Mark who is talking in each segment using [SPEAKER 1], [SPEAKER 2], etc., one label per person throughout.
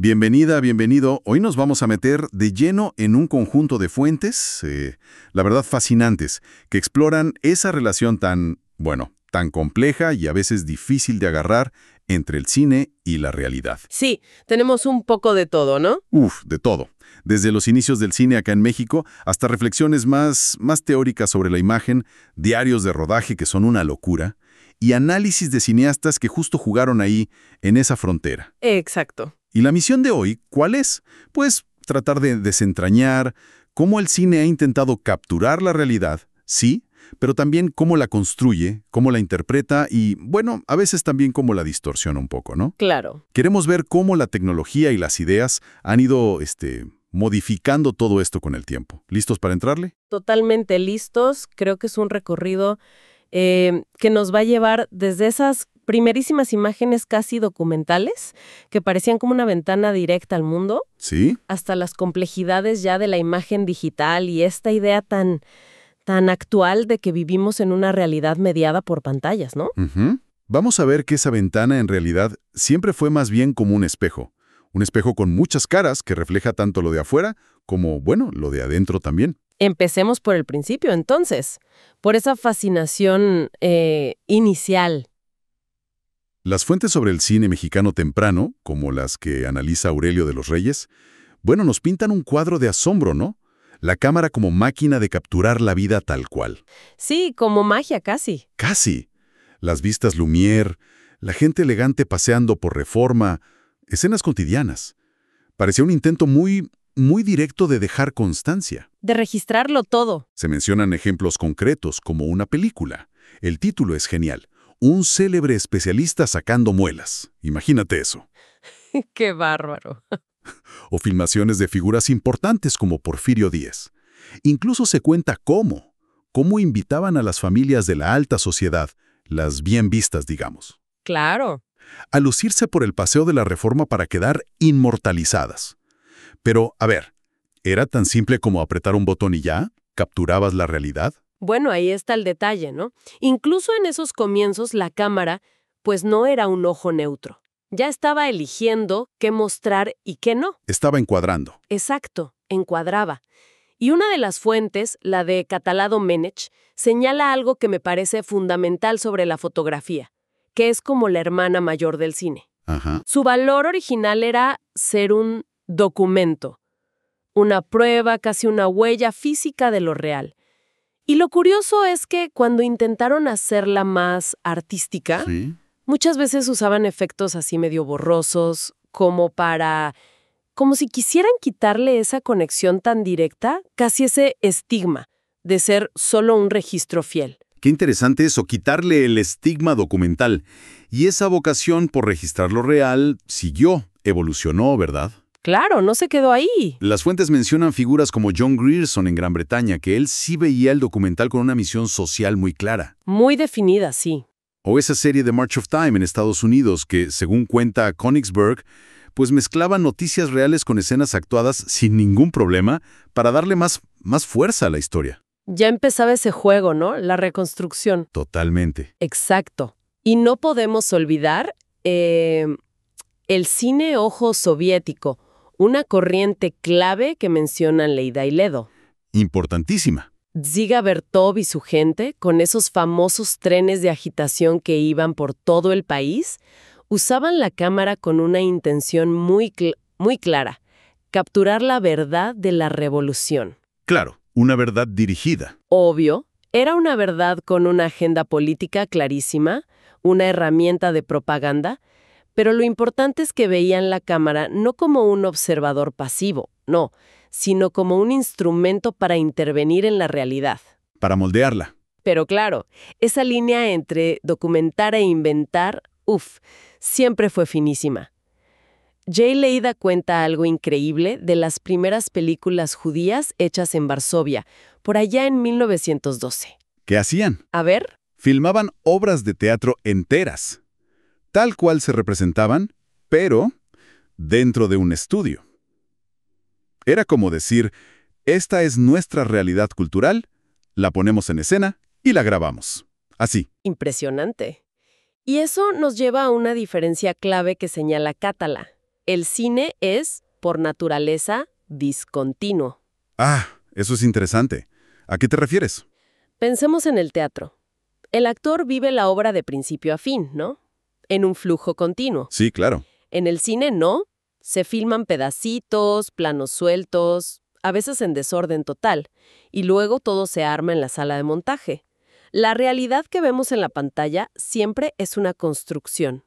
[SPEAKER 1] Bienvenida, bienvenido. Hoy nos vamos a meter de lleno en un conjunto de fuentes, la verdad fascinantes, que exploran esa relación tan, bueno, tan compleja y a veces difícil de agarrar entre el cine y la realidad.
[SPEAKER 2] Sí, tenemos un poco de todo, ¿no?
[SPEAKER 1] Uf, de todo. Desde los inicios del cine acá en México hasta reflexiones más teóricas sobre la imagen, diarios de rodaje que son una locura, y análisis de cineastas que justo jugaron ahí, en esa frontera.
[SPEAKER 2] Exacto.
[SPEAKER 1] Y la misión de hoy, ¿cuál es? Pues tratar de desentrañar cómo el cine ha intentado capturar la realidad, sí, pero también cómo la construye, cómo la interpreta y, bueno, a veces también cómo la distorsiona un poco, ¿no?
[SPEAKER 2] Claro.
[SPEAKER 1] Queremos ver cómo la tecnología y las ideas han ido, modificando todo esto con el tiempo. ¿Listos para entrarle?
[SPEAKER 2] Totalmente listos. Creo que es un recorrido que nos va a llevar desde esas primerísimas imágenes casi documentales, que parecían como una ventana directa al mundo,
[SPEAKER 1] Sí.
[SPEAKER 2] hasta las complejidades ya de la imagen digital y esta idea tan actual de que vivimos en una realidad mediada por pantallas, ¿no?
[SPEAKER 1] Ujú. Vamos a ver que esa ventana en realidad siempre fue más bien como un espejo con muchas caras que refleja tanto lo de afuera como, bueno, lo de adentro también.
[SPEAKER 2] Empecemos por el principio, entonces, por esa fascinación inicial.
[SPEAKER 1] Las fuentes sobre el cine mexicano temprano, como las que analiza Aurelio de los Reyes, bueno, nos pintan un cuadro de asombro, ¿no? La cámara como máquina de capturar la vida tal cual.
[SPEAKER 2] Sí, como magia casi.
[SPEAKER 1] Casi. Las vistas Lumière, la gente elegante paseando por Reforma, escenas cotidianas. Parecía un intento muy directo de dejar constancia.
[SPEAKER 2] De registrarlo todo.
[SPEAKER 1] Se mencionan ejemplos concretos, como una película. El título es genial. Un célebre especialista sacando muelas. Imagínate eso.
[SPEAKER 2] ¡Qué bárbaro!
[SPEAKER 1] O filmaciones de figuras importantes como Porfirio Díaz. Incluso se cuenta cómo invitaban a las familias de la alta sociedad, las bien vistas, digamos,
[SPEAKER 2] Claro.
[SPEAKER 1] a lucirse por el paseo de la Reforma para quedar inmortalizadas. Pero, a ver, ¿era tan simple como apretar un botón y ya? ¿Capturabas la realidad?
[SPEAKER 2] Bueno, ahí está el detalle, ¿no? Incluso en esos comienzos la cámara, pues no era un ojo neutro. Ya estaba eligiendo qué mostrar y qué no.
[SPEAKER 1] Estaba encuadrando.
[SPEAKER 2] Exacto, encuadraba. Y una de las fuentes, la de Catalá Doménech, señala algo que me parece fundamental sobre la fotografía, que es como la hermana mayor del cine.
[SPEAKER 1] Ajá.
[SPEAKER 2] Su valor original era ser un documento, una prueba, casi una huella física de lo real. Y lo curioso es que cuando intentaron hacerla más artística,
[SPEAKER 1] Sí.
[SPEAKER 2] muchas veces usaban efectos así medio borrosos, como si quisieran quitarle esa conexión tan directa, casi ese estigma de ser solo un registro fiel.
[SPEAKER 1] Qué interesante eso, quitarle el estigma documental. Y esa vocación por registrar lo real siguió, evolucionó, ¿verdad?
[SPEAKER 2] Claro, no se quedó ahí.
[SPEAKER 1] Las fuentes mencionan figuras como John Grierson en Gran Bretaña, que él sí veía el documental con una misión social muy clara.
[SPEAKER 2] Muy definida, sí.
[SPEAKER 1] O esa serie de March of Time en Estados Unidos, que, según cuenta Königsberg, pues mezclaba noticias reales con escenas actuadas sin ningún problema para darle más fuerza a la historia.
[SPEAKER 2] Ya empezaba ese juego, ¿no? La reconstrucción.
[SPEAKER 1] Totalmente.
[SPEAKER 2] Exacto. Y no podemos olvidar el cine ojo soviético, una corriente clave que mencionan Leida y Ledo.
[SPEAKER 1] Importantísima.
[SPEAKER 2] Dziga Vertov y su gente, con esos famosos trenes de agitación que iban por todo el país, usaban la cámara con una intención muy clara: capturar la verdad de la revolución.
[SPEAKER 1] Claro, una verdad dirigida.
[SPEAKER 2] Obvio, era una verdad con una agenda política clarísima, una herramienta de propaganda, pero lo importante es que veían la cámara no como un observador pasivo, no, sino como un instrumento para intervenir en la realidad.
[SPEAKER 1] Para moldearla.
[SPEAKER 2] Pero claro, esa línea entre documentar e inventar, siempre fue finísima. Jay Leida cuenta algo increíble de las primeras películas judías hechas en Varsovia, por allá en 1912.
[SPEAKER 1] ¿Qué hacían?
[SPEAKER 2] A ver.
[SPEAKER 1] Filmaban obras de teatro enteras, tal cual se representaban, pero dentro de un estudio. Era como decir, esta es nuestra realidad cultural, la ponemos en escena y la grabamos. Así.
[SPEAKER 2] Impresionante. Y eso nos lleva a una diferencia clave que señala Catalá. El cine es, por naturaleza, discontinuo.
[SPEAKER 1] Ah, eso es interesante. ¿A qué te refieres?
[SPEAKER 2] Pensemos en el teatro. El actor vive la obra de principio a fin, ¿no? En un flujo continuo.
[SPEAKER 1] Sí, claro.
[SPEAKER 2] En el cine no. Se filman pedacitos, planos sueltos, a veces en desorden total, y luego todo se arma en la sala de montaje. La realidad que vemos en la pantalla siempre es una construcción,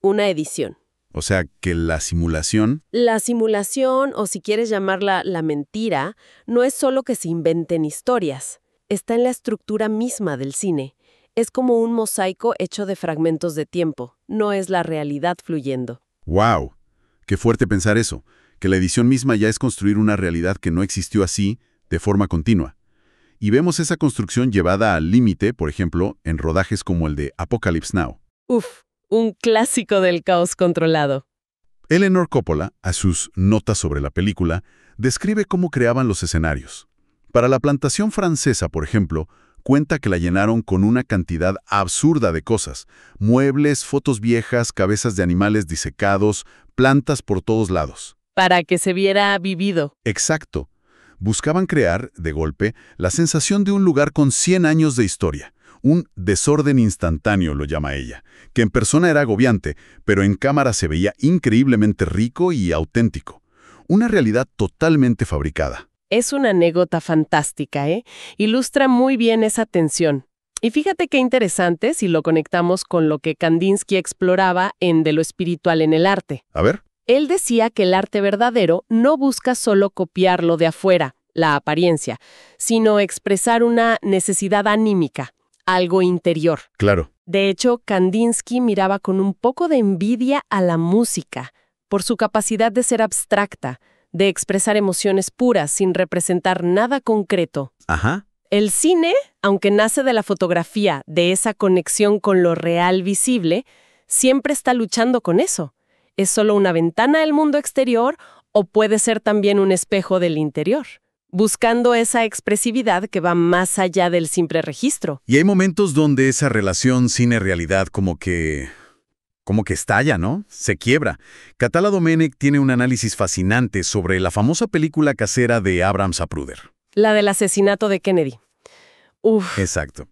[SPEAKER 2] una edición.
[SPEAKER 1] O sea, que la simulación...
[SPEAKER 2] La simulación, o si quieres llamarla la mentira, no es solo que se inventen historias. Está en la estructura misma del cine. Es como un mosaico hecho de fragmentos de tiempo. No es la realidad fluyendo.
[SPEAKER 1] ¡Wow! Qué fuerte pensar eso, que la edición misma ya es construir una realidad que no existió así, de forma continua. Y vemos esa construcción llevada al límite, por ejemplo, en rodajes como el de Apocalypse Now.
[SPEAKER 2] Uf, un clásico del caos controlado.
[SPEAKER 1] Eleanor Coppola, a sus notas sobre la película, describe cómo creaban los escenarios. Para la plantación francesa, por ejemplo, cuenta que la llenaron con una cantidad absurda de cosas: muebles, fotos viejas, cabezas de animales disecados, plantas por todos lados.
[SPEAKER 2] Para que se viera vivido.
[SPEAKER 1] Exacto. Buscaban crear, de golpe, la sensación de un lugar con 100 años de historia. Un desorden instantáneo, lo llama ella, que en persona era agobiante, pero en cámara se veía increíblemente rico y auténtico. Una realidad totalmente fabricada.
[SPEAKER 2] Es una anécdota fantástica, ¿eh? Ilustra muy bien esa tensión. Y fíjate qué interesante si lo conectamos con lo que Kandinsky exploraba en De lo espiritual en el arte.
[SPEAKER 1] A ver.
[SPEAKER 2] Él decía que el arte verdadero no busca solo copiar lo de afuera, la apariencia, sino expresar una necesidad anímica, algo interior.
[SPEAKER 1] Claro.
[SPEAKER 2] De hecho, Kandinsky miraba con un poco de envidia a la música, por su capacidad de ser abstracta, de expresar emociones puras sin representar nada concreto.
[SPEAKER 1] Ajá.
[SPEAKER 2] El cine, aunque nace de la fotografía, de esa conexión con lo real visible, siempre está luchando con eso. ¿Es solo una ventana al mundo exterior o puede ser también un espejo del interior? Buscando esa expresividad que va más allá del simple registro.
[SPEAKER 1] Y hay momentos donde esa relación cine-realidad como que estalla, ¿no? Se quiebra. Catala Domènech tiene un análisis fascinante sobre la famosa película casera de Abraham Zapruder.
[SPEAKER 2] La del asesinato de Kennedy. Uf.
[SPEAKER 1] Exacto.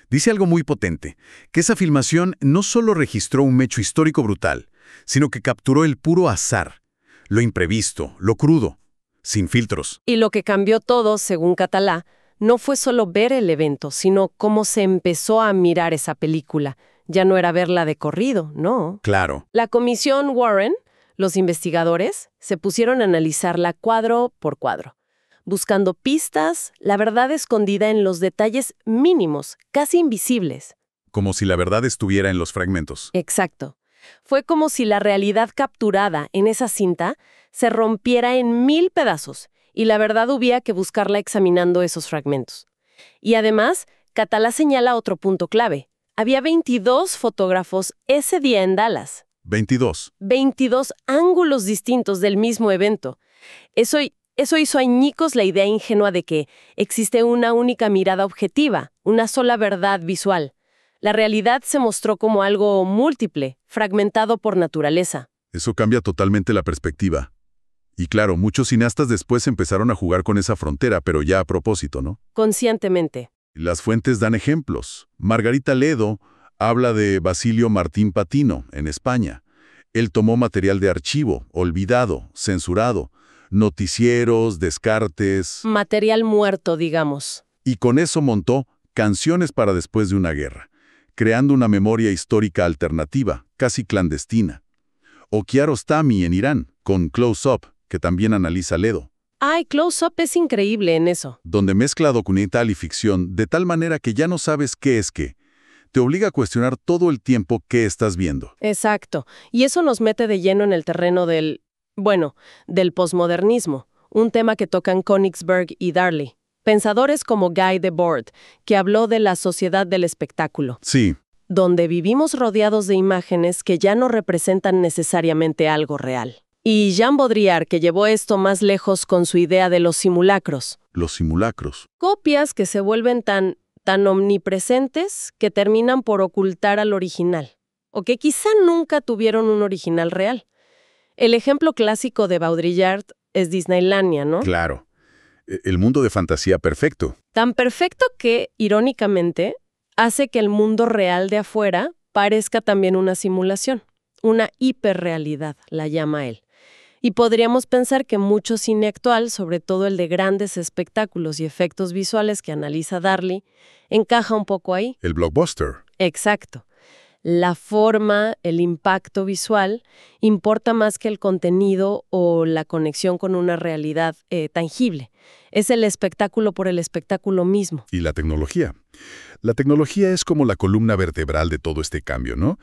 [SPEAKER 1] Dice algo muy potente, que esa filmación no solo registró un hecho histórico brutal, sino que capturó el puro azar, lo imprevisto, lo crudo, sin filtros.
[SPEAKER 2] Y lo que cambió todo, según Catala, no fue solo ver el evento, sino cómo se empezó a mirar esa película. Ya no era verla de corrido, no.
[SPEAKER 1] Claro.
[SPEAKER 2] La comisión Warren, los investigadores, se pusieron a analizarla cuadro por cuadro, buscando pistas, la verdad escondida en los detalles mínimos, casi invisibles.
[SPEAKER 1] Como si la verdad estuviera en los fragmentos.
[SPEAKER 2] Exacto. Fue como si la realidad capturada en esa cinta se rompiera en 1000 pedazos y la verdad hubiera que buscarla examinando esos fragmentos. Y además, Catala señala otro punto clave. Había 22 fotógrafos ese día en Dallas.
[SPEAKER 1] 22.
[SPEAKER 2] 22 ángulos distintos del mismo evento. Eso hizo añicos la idea ingenua de que existe una única mirada objetiva, una sola verdad visual. La realidad se mostró como algo múltiple, fragmentado por naturaleza.
[SPEAKER 1] Eso cambia totalmente la perspectiva. Y claro, muchos cineastas después empezaron a jugar con esa frontera, pero ya a propósito, ¿no?
[SPEAKER 2] Conscientemente.
[SPEAKER 1] Las fuentes dan ejemplos. Margarita Ledo habla de Basilio Martín Patino, en España. Él tomó material de archivo, olvidado, censurado, noticieros, descartes...
[SPEAKER 2] Material muerto, digamos.
[SPEAKER 1] Y con eso montó Canciones para después de una guerra, creando una memoria histórica alternativa, casi clandestina. O Kiarostami en Irán, con Close Up, que también analiza Ledo.
[SPEAKER 2] Ay, Close Up es increíble en eso.
[SPEAKER 1] Donde mezcla documental y ficción de tal manera que ya no sabes qué es qué. Te obliga a cuestionar todo el tiempo qué estás viendo.
[SPEAKER 2] Exacto. Y eso nos mete de lleno en el terreno del posmodernismo, un tema que tocan Königsberg y Darley. Pensadores como Guy Debord, que habló de la sociedad del espectáculo.
[SPEAKER 1] Sí.
[SPEAKER 2] Donde vivimos rodeados de imágenes que ya no representan necesariamente algo real. Y Jean Baudrillard, que llevó esto más lejos con su idea de los simulacros.
[SPEAKER 1] Los simulacros.
[SPEAKER 2] Copias que se vuelven tan omnipresentes que terminan por ocultar al original. O que quizá nunca tuvieron un original real. El ejemplo clásico de Baudrillard es Disneylandia, ¿no?
[SPEAKER 1] Claro. El mundo de fantasía perfecto.
[SPEAKER 2] Tan perfecto que, irónicamente, hace que el mundo real de afuera parezca también una simulación. Una hiperrealidad, la llama él. Y podríamos pensar que mucho cine actual, sobre todo el de grandes espectáculos y efectos visuales que analiza Darley, encaja un poco ahí.
[SPEAKER 1] El blockbuster.
[SPEAKER 2] Exacto. La forma, el impacto visual, importa más que el contenido o la conexión con una realidad tangible. Es el espectáculo por el espectáculo mismo.
[SPEAKER 1] Y la tecnología. La tecnología es como la columna vertebral de todo este cambio, ¿no?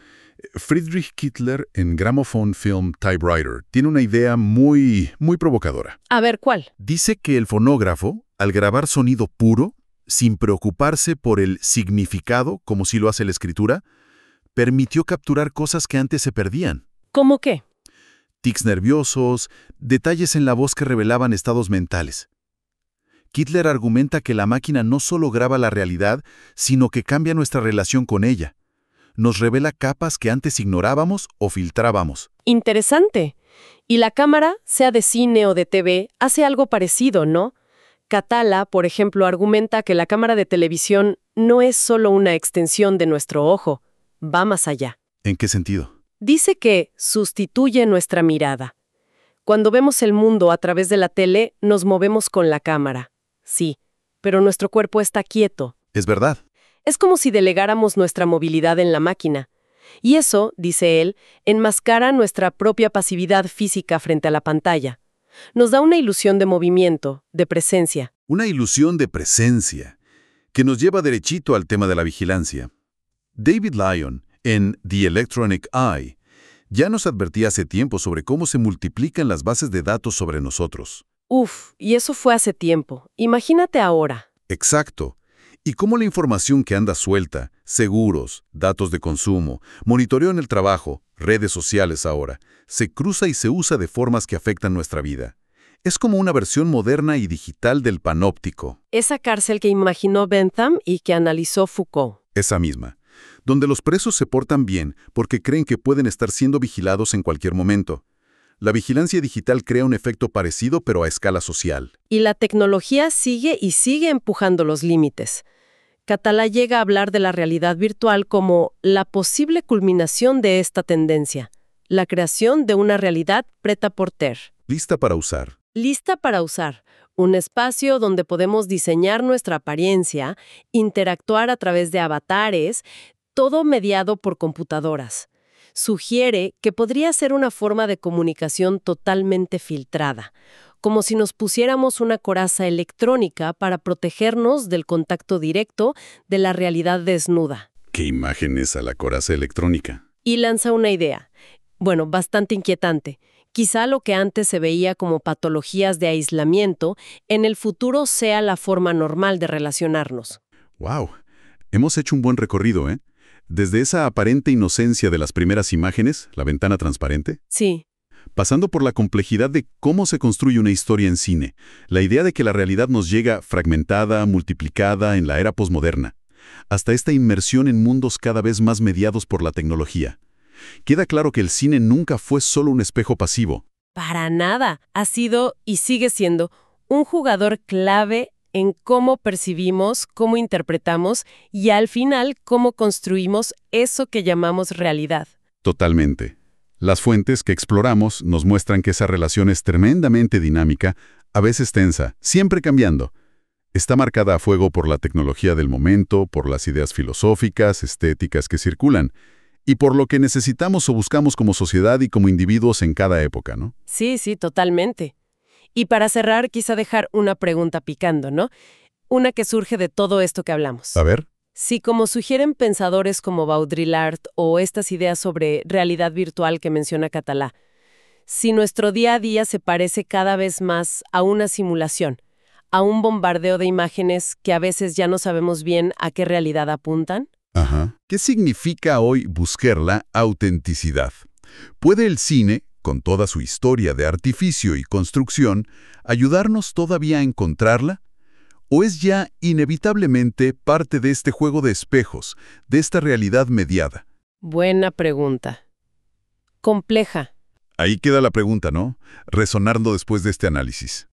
[SPEAKER 1] Friedrich Kittler, en Gramophone Film Typewriter, tiene una idea muy provocadora.
[SPEAKER 2] A ver, ¿cuál?
[SPEAKER 1] Dice que el fonógrafo, al grabar sonido puro, sin preocuparse por el significado, como si lo hace la escritura, permitió capturar cosas que antes se perdían.
[SPEAKER 2] ¿Cómo qué?
[SPEAKER 1] Tics nerviosos, detalles en la voz que revelaban estados mentales. Kittler argumenta que la máquina no solo graba la realidad, sino que cambia nuestra relación con ella. Nos revela capas que antes ignorábamos o filtrábamos.
[SPEAKER 2] Interesante. Y la cámara, sea de cine o de TV, hace algo parecido, ¿no? Catala, por ejemplo, argumenta que la cámara de televisión no es solo una extensión de nuestro ojo, va más allá.
[SPEAKER 1] ¿En qué sentido?
[SPEAKER 2] Dice que sustituye nuestra mirada. Cuando vemos el mundo a través de la tele, nos movemos con la cámara. Sí, pero nuestro cuerpo está quieto.
[SPEAKER 1] Es verdad.
[SPEAKER 2] Es como si delegáramos nuestra movilidad en la máquina. Y eso, dice él, enmascara nuestra propia pasividad física frente a la pantalla. Nos da una ilusión de movimiento, de presencia.
[SPEAKER 1] Una ilusión de presencia, que nos lleva derechito al tema de la vigilancia. David Lyon, en The Electronic Eye, ya nos advertía hace tiempo sobre cómo se multiplican las bases de datos sobre nosotros.
[SPEAKER 2] Y eso fue hace tiempo. Imagínate ahora.
[SPEAKER 1] Exacto. Y cómo la información que anda suelta, seguros, datos de consumo, monitoreo en el trabajo, redes sociales ahora, se cruza y se usa de formas que afectan nuestra vida. Es como una versión moderna y digital del panóptico.
[SPEAKER 2] Esa cárcel que imaginó Bentham y que analizó Foucault.
[SPEAKER 1] Esa misma. Donde los presos se portan bien porque creen que pueden estar siendo vigilados en cualquier momento. La vigilancia digital crea un efecto parecido pero a escala social.
[SPEAKER 2] Y la tecnología sigue y sigue empujando los límites. Catala llega a hablar de la realidad virtual como la posible culminación de esta tendencia, la creación de una realidad prêt-à-porter.
[SPEAKER 1] Lista para usar.
[SPEAKER 2] Lista para usar, un espacio donde podemos diseñar nuestra apariencia, interactuar a través de avatares, todo mediado por computadoras. Sugiere que podría ser una forma de comunicación totalmente filtrada, como si nos pusiéramos una coraza electrónica para protegernos del contacto directo de la realidad desnuda.
[SPEAKER 1] ¿Qué imagen es a la coraza electrónica?
[SPEAKER 2] Y lanza una idea, bastante inquietante. Quizá lo que antes se veía como patologías de aislamiento, en el futuro sea la forma normal de relacionarnos.
[SPEAKER 1] ¡Wow! Hemos hecho un buen recorrido, ¿eh? Desde esa aparente inocencia de las primeras imágenes, la ventana transparente.
[SPEAKER 2] Sí.
[SPEAKER 1] Pasando por la complejidad de cómo se construye una historia en cine, la idea de que la realidad nos llega fragmentada, multiplicada en la era posmoderna, hasta esta inmersión en mundos cada vez más mediados por la tecnología. Queda claro que el cine nunca fue solo un espejo pasivo.
[SPEAKER 2] Para nada. Ha sido y sigue siendo un jugador clave en cómo percibimos, cómo interpretamos y al final cómo construimos eso que llamamos realidad.
[SPEAKER 1] Totalmente. Las fuentes que exploramos nos muestran que esa relación es tremendamente dinámica, a veces tensa, siempre cambiando. Está marcada a fuego por la tecnología del momento, por las ideas filosóficas, estéticas que circulan, y por lo que necesitamos o buscamos como sociedad y como individuos en cada época, ¿no?
[SPEAKER 2] Sí, totalmente. Y para cerrar, quizá dejar una pregunta picando, ¿no? Una que surge de todo esto que hablamos.
[SPEAKER 1] A ver.
[SPEAKER 2] Si, como sugieren pensadores como Baudrillard o estas ideas sobre realidad virtual que menciona Catala, si nuestro día a día se parece cada vez más a una simulación, a un bombardeo de imágenes que a veces ya no sabemos bien a qué realidad apuntan.
[SPEAKER 1] Ajá. ¿Qué significa hoy buscar la autenticidad? ¿Puede el cine, con toda su historia de artificio y construcción, ayudarnos todavía a encontrarla? ¿O es ya inevitablemente parte de este juego de espejos, de esta realidad mediada?
[SPEAKER 2] Buena pregunta. Compleja.
[SPEAKER 1] Ahí queda la pregunta, ¿no? Resonando después de este análisis.